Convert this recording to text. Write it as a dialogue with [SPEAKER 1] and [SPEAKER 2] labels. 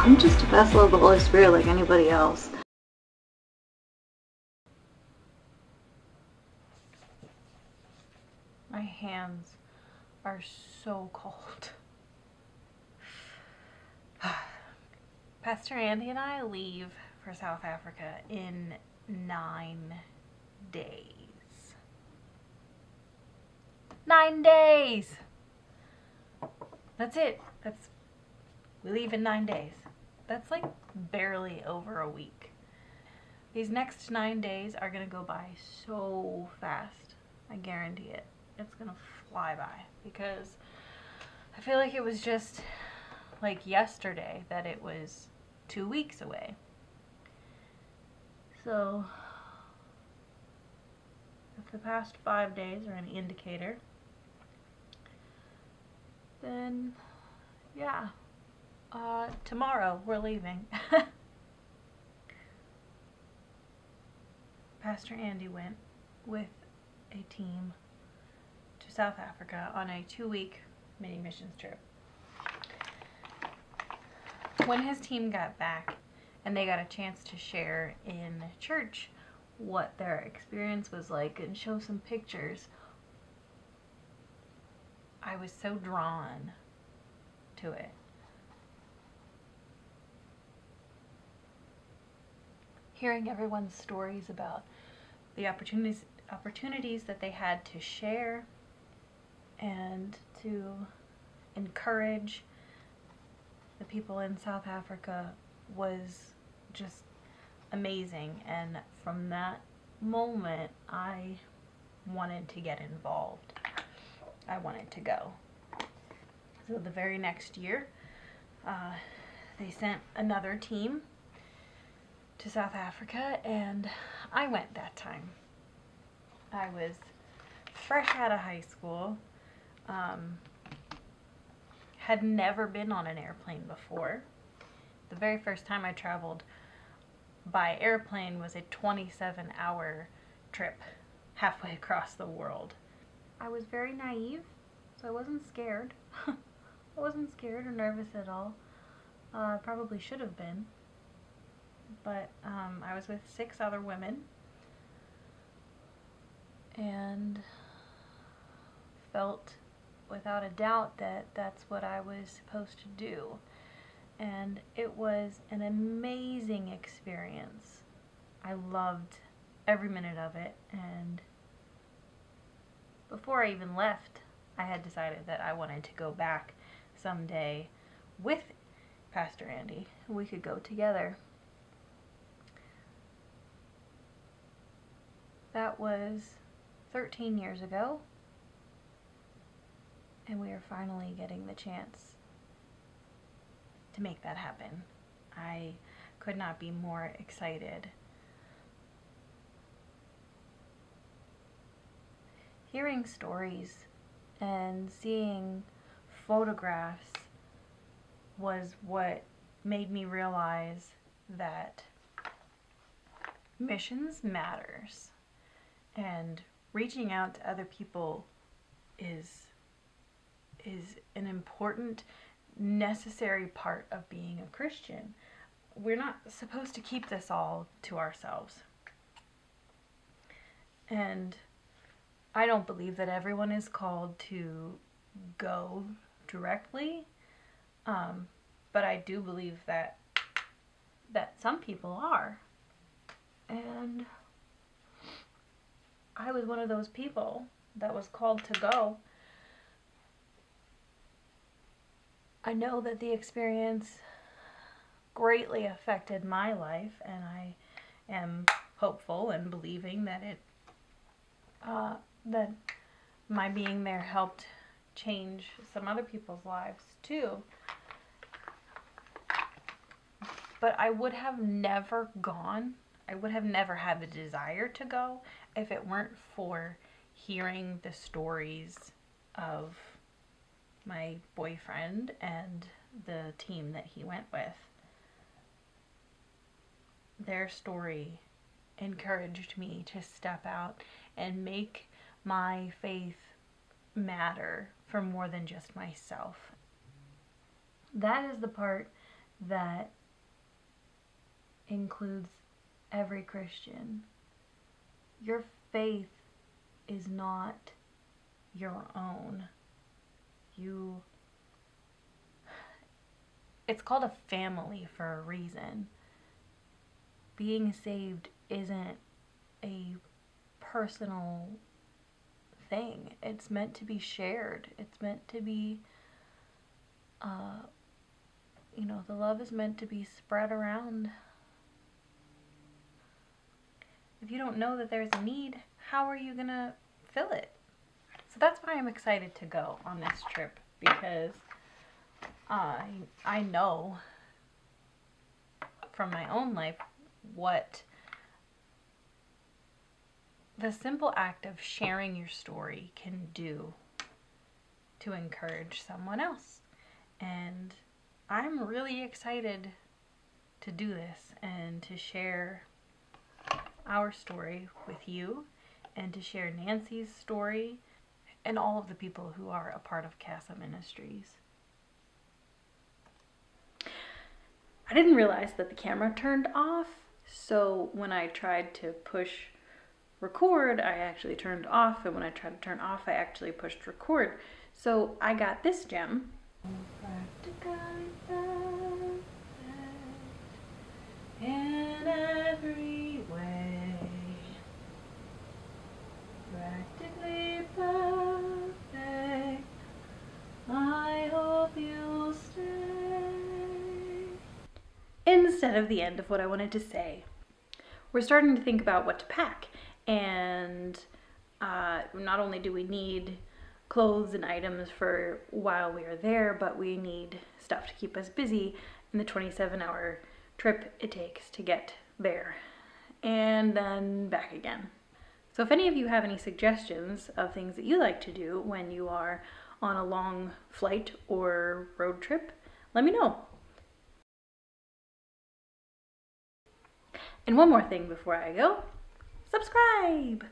[SPEAKER 1] I'm just a vessel of the Holy Spirit like anybody else.
[SPEAKER 2] My hands are so cold. Pastor Andy and I leave for South Africa in 9 days. 9 days! That's it. We leave in 9 days. That's like barely over a week. These next 9 days are gonna go by so fast. I guarantee it. It's gonna fly by because I feel like it was just like yesterday that it was 2 weeks away. So if the past 5 days are any indicator, then yeah, tomorrow we're leaving. Pastor Andy went with a team to South Africa on a 2-week mini missions trip. When his team got back and they got a chance to share in church what their experience was like and show some pictures, I was so drawn to it. Hearing everyone's stories about the opportunities that they had to share and to encourage the people in South Africa was just amazing. And from that moment, I wanted to get involved. I wanted to go. So the very next year, they sent another team to South Africa, and I went that time. I was fresh out of high school, had never been on an airplane before. The very first time I traveled by airplane was a 27-hour trip halfway across the world. I was very naive, so I wasn't scared. I wasn't scared or nervous at all. Probably should have been. But I was with 6 other women and felt without a doubt that that's what I was supposed to do. And it was an amazing experience. I loved every minute of it, and before I even left, I had decided that I wanted to go back someday with Pastor Andy. We could go together. That was 13 years ago, and we are finally getting the chance to make that happen. I could not be more excited. Hearing stories and seeing photographs was what made me realize that missions matters. And reaching out to other people is an important, necessary part of being a Christian. We're not supposed to keep this all to ourselves. And I don't believe that everyone is called to go directly, but I do believe that some people are. And I was one of those people that was called to go. I know that the experience greatly affected my life, and I am hopeful and believing that that my being there helped change some other people's lives too. But I would have never gone. I would have never had the desire to go if it weren't for hearing the stories of my boyfriend and the team that he went with. Their story encouraged me to step out and make my faith matter for more than just myself. That is the part that includes every Christian. Your faith is not your own. It's called a family for a reason. Being saved isn't a personal thing. It's meant to be shared. It's meant to be, the love is meant to be spread around. If you don't know that there's a need, how are you gonna fill it? So that's why I'm excited to go on this trip, because I know from my own life what the simple act of sharing your story can do to encourage someone else. And I'm really excited to do this and to share our story with you, and to share Nancy's story and all of the people who are a part of CASA Ministries. I didn't realize that the camera turned off, so when I tried to push record, I actually turned off, and when I tried to turn off, I actually pushed record. So I got this gem. Practically perfect in every way. Practically perfect. I hope you'll stay. Instead of the end of what I wanted to say, we're starting to think about what to pack. And not only do we need clothes and items for while we are there, but we need stuff to keep us busy in the 27-hour trip it takes to get there and then back again. So if any of you have any suggestions of things that you like to do when you are on a long flight or road trip, let me know. And one more thing before I go, subscribe!